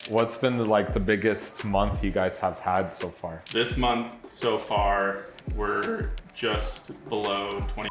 What's been the biggest month you guys have had so far? This month so far, we're just below 20.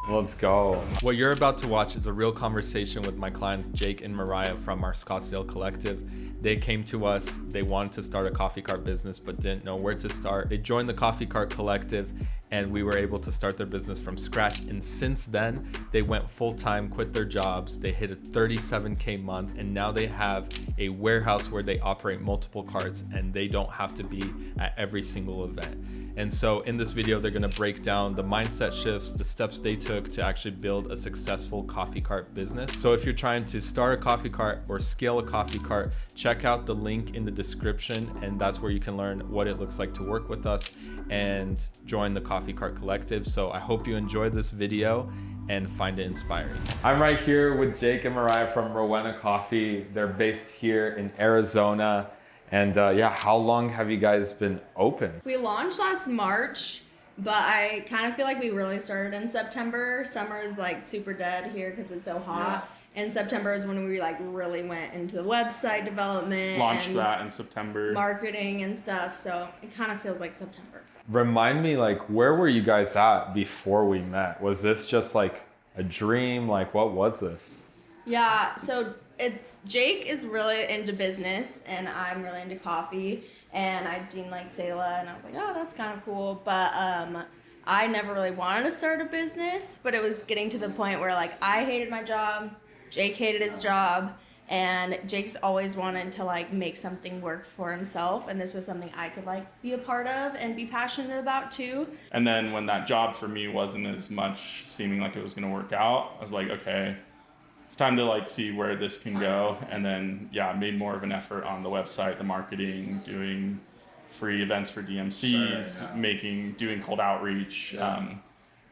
Let's go. What you're about to watch is a real conversation with my clients, Jake and Mariah from our Scottsdale collective. They came to us, they wanted to start a coffee cart business, but didn't know where to start. They joined the coffee cart collective and we were able to start their business from scratch. And since then, they went full-time, quit their jobs. They hit a 37K month, and now they have a warehouse where they operate multiple carts and they don't have to be at every single event. And so in this video, they're gonna break down the mindset shifts, the steps they took to actually build a successful coffee cart business. So if you're trying to start a coffee cart or scale a coffee cart, check out the link in the description, and that's where you can learn what it looks like to work with us and join the coffee cart collective. So I hope you enjoyed this video and find it inspiring. I'm right here with Jake and Mariah from Rowena Coffee. They're based here in Arizona. And yeah, how long have you guys been open? We launched last March, but I kind of feel like we really started in September. Summer is like super dead here because it's so hot. Yeah. And September is when we like really went into the website development. Launched that in September. Marketing and stuff. So it kind of feels like September. Remind me, where were you guys at before we met? Was this just like a dream? What was this? Yeah, so Jake is really into business and I'm really into coffee, and I'd seen Selah and I was like, oh, that's kind of cool. But I never really wanted to start a business, but it was getting to the point where I hated my job, Jake hated his job, and Jake's always wanted to make something work for himself, and this was something I could be a part of and be passionate about too. And then when that job for me wasn't as much seeming like it was gonna work out, I was like, okay, it's time to see where this can go. And then I made more of an effort on the website, the marketing, doing free events for DMCs, doing cold outreach,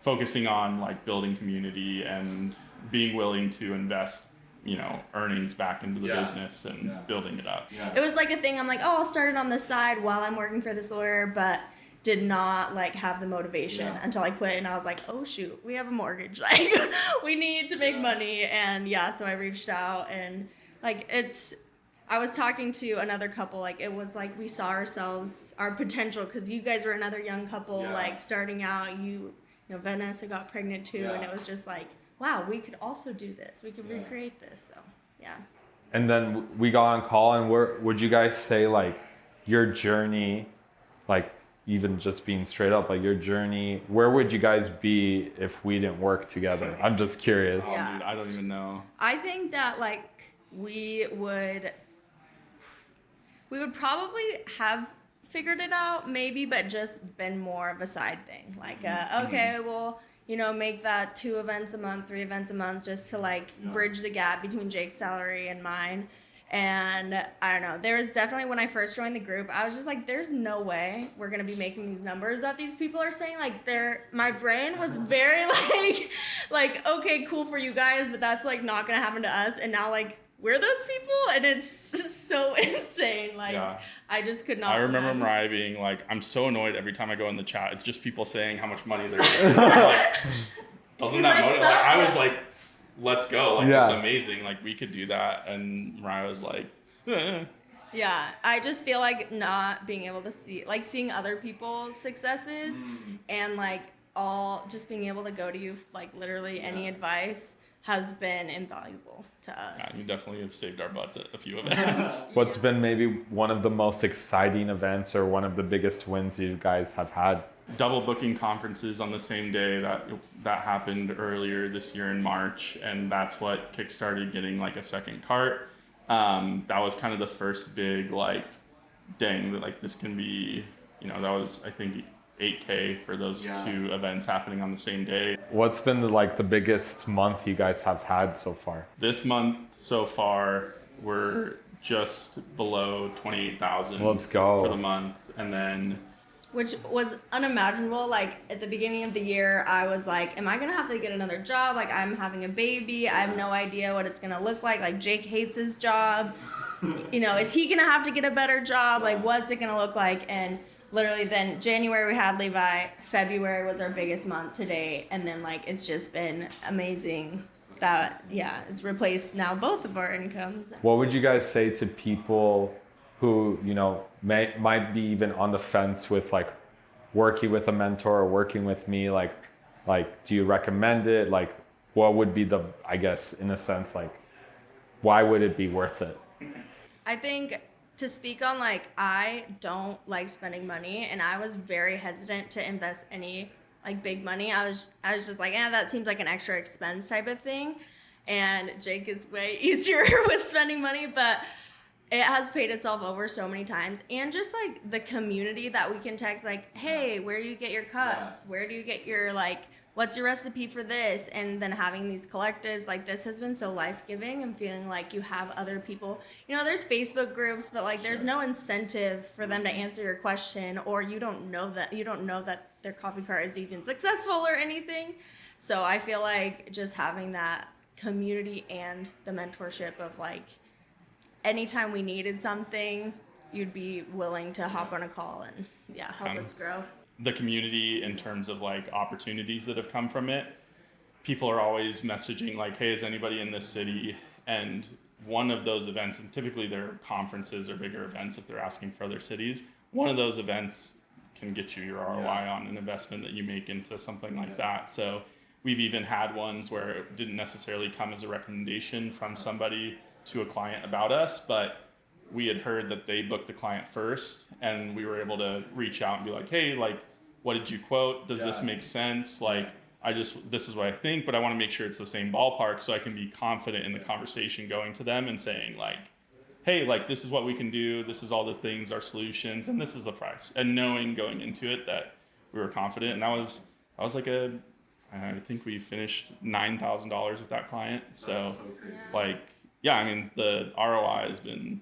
focusing on building community and being willing to invest earnings back into the business and building it up. It was a thing, I'm like, oh, I'll start it on the side while I'm working for this lawyer, but did not have the motivation until I quit, and I was like, oh shoot, we have a mortgage, we need to make money. And so I reached out, and I was talking to another couple, it was we saw ourselves, our potential, because you guys were another young couple starting out. You know, Vanessa got pregnant too, and it was just wow, we could also do this, we could recreate this. So And then we got on call, and would you guys say your journey, even just being straight up, your journey, where would you guys be if we didn't work together? I'm just curious. Dude, I don't even know. I think that we would probably have figured it out maybe, but just been more of a side thing. Okay, well, make that 2 events a month, 3 events a month, just to bridge the gap between Jake's salary and mine. And I don't know, there was definitely, when I first joined the group, I was just there's no way we're going to be making these numbers that these people are saying. My brain was very okay, cool for you guys, but that's not going to happen to us. And now we're those people, and it's just so insane. I just could not. I remember Mariah being I'm so annoyed every time I go in the chat. It's just people saying how much money they're making. Doesn't that motivate? I was let's go. That's amazing. We could do that. And Mariah was Yeah, I just feel not being able to see, seeing other people's successes and all just being able to go to you, literally any advice has been invaluable to us. Yeah, you definitely have saved our butts at a few events. What's been maybe one of the most exciting events or one of the biggest wins you guys have had? Double booking conferences on the same day. That happened earlier this year in March, and that's what kickstarted getting a second cart. That was kind of the first big dang, that this can be, that was, I think, $8K for those 2 events happening on the same day. What's been the biggest month you guys have had so far? This month so far, we're just below 28,000. Let's go. For the month, and then, which was unimaginable. At the beginning of the year, I was am I gonna have to get another job? I'm having a baby, I have no idea what it's gonna look like. Jake hates his job. Is he gonna have to get a better job? What's it gonna look like? And literally then January we had Levi, February was our biggest month to date, and then it's just been amazing that, yeah, it's replaced now both of our incomes. What would you guys say to people who, you know, might be even on the fence with like working with a mentor or working with me? Like, do you recommend it? Like, what would be the, I guess, in a sense, like, why would it be worth it? I think to speak on, like, I don't like spending money, and I was very hesitant to invest any like big money. I was just like, that seems like an extra expense type of thing. And Jake is way easier with spending money, but it has paid itself over so many times. And just like the community that we can text, like, hey, where do you get your cups? Where do you get your, like, what's your recipe for this? And then having these collectives, like, this has been so life-giving, and feeling like you have other people. You know, there's Facebook groups, but like there's no incentive for them to answer your question, or you don't know that their coffee cart is even successful or anything. So I feel like just having that community and the mentorship of, like, anytime we needed something, you'd be willing to hop on a call and help us grow. The community, in terms of like opportunities that have come from it, people are always messaging like, hey, is anybody in this city? And one of those events, and typically they're conferences or bigger events if they're asking for other cities, one of those events can get you your ROI on an investment that you make into something like that. So we've even had ones where it didn't necessarily come as a recommendation from somebody to a client about us, but we had heard that they booked the client first, and we were able to reach out and be like, hey, like, what did you quote? Does this make sense? Like, this is what I think, but I want to make sure it's the same ballpark, so I can be confident in the conversation going to them and saying like, hey, like, this is what we can do. This is all the things, our solutions, and this is the price. And knowing going into it that we were confident, and that was like I think we finished $9,000 with that client. So like, I mean, the ROI has been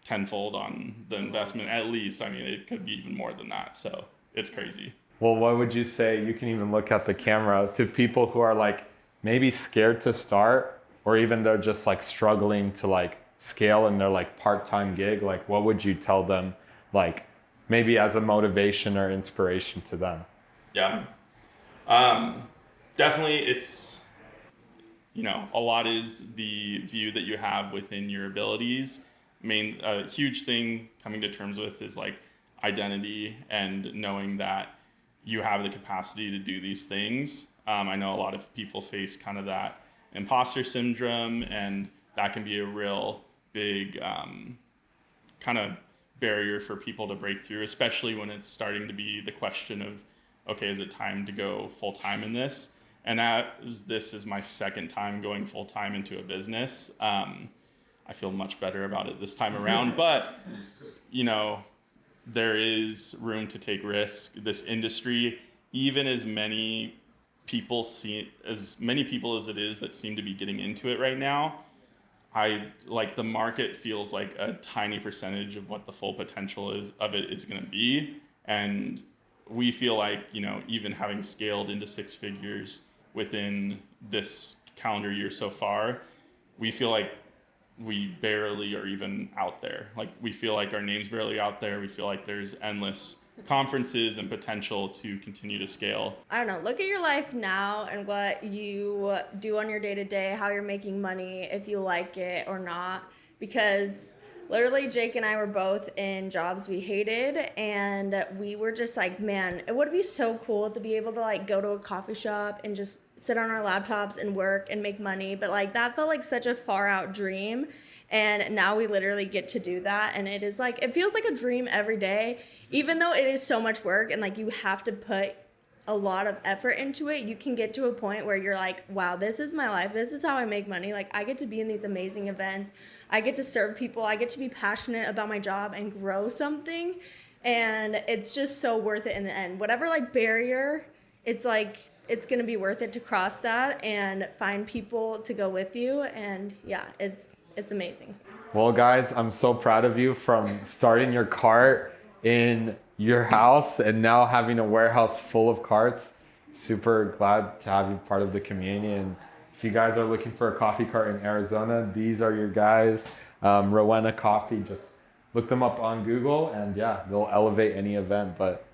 tenfold on the investment, at least. I mean, it could be even more than that. So it's crazy. Well, what would you say, you can even look at the camera, to people who are like maybe scared to start, or even they're just like struggling to like scale in their like part-time gig? Like, what would you tell them, like maybe as a motivation or inspiration to them? Yeah. Definitely it's, you know, a lot is the view that you have within your abilities. A huge thing coming to terms with is like identity and knowing that you have the capacity to do these things. I know a lot of people face kind of that imposter syndrome, and that can be a real big kind of barrier for people to break through, especially when it's starting to be the question of, okay, is it time to go full time in this? And this is my second time going full time into a business. I feel much better about it this time around, but you know, there is room to take risk. This industry, even as many people as it is that seem to be getting into it right now, the market feels like a tiny percentage of what the full potential is going to be. And we feel like, you know, even having scaled into six figures within this calendar year so far, we feel like we barely are even out there. Like, we feel like our name's barely out there. We feel like there's endless conferences and potential to continue to scale. I don't know, look at your life now and what you do on your day-to-day, how you're making money, if you like it or not. Because literally Jake and I were both in jobs we hated, and we were just like, man, it would be so cool to be able to like go to a coffee shop and just sit on our laptops and work and make money. But like, that felt like such a far out dream. And now we literally get to do that. And it is like, it feels like a dream every day, even though it is so much work and like you have to put a lot of effort into it. You can get to a point where you're like, wow, this is my life. This is how I make money. Like, I get to be in these amazing events. I get to serve people. I get to be passionate about my job and grow something. And it's just so worth it in the end. Whatever like barrier, it's like, it's going to be worth it to cross that and find people to go with you. And yeah, it's amazing. Well, guys, I'm so proud of you, from starting your cart in your house and now having a warehouse full of carts. Super glad to have you part of the community. And if you guys are looking for a coffee cart in Arizona, these are your guys. Rowena Coffee, just look them up on Google, and yeah, they'll elevate any event. But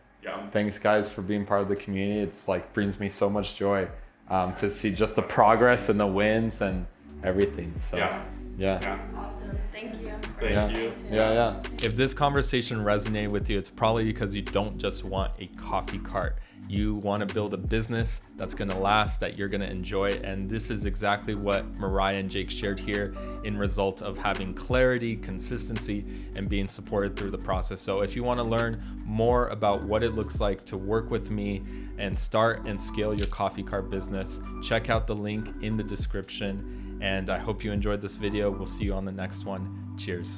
thanks guys for being part of the community. It's like brings me so much joy to see just the progress and the wins and everything. So Yeah. yeah. Awesome. Thank you. Thank you. Yeah. If this conversation resonated with you, it's probably because you don't just want a coffee cart. You want to build a business that's going to last, that you're going to enjoy. And this is exactly what Mariah and Jake shared here in result of having clarity, consistency, and being supported through the process. So if you want to learn more about what it looks like to work with me and start and scale your coffee cart business, check out the link in the description. And I hope you enjoyed this video. We'll see you on the next one. Cheers.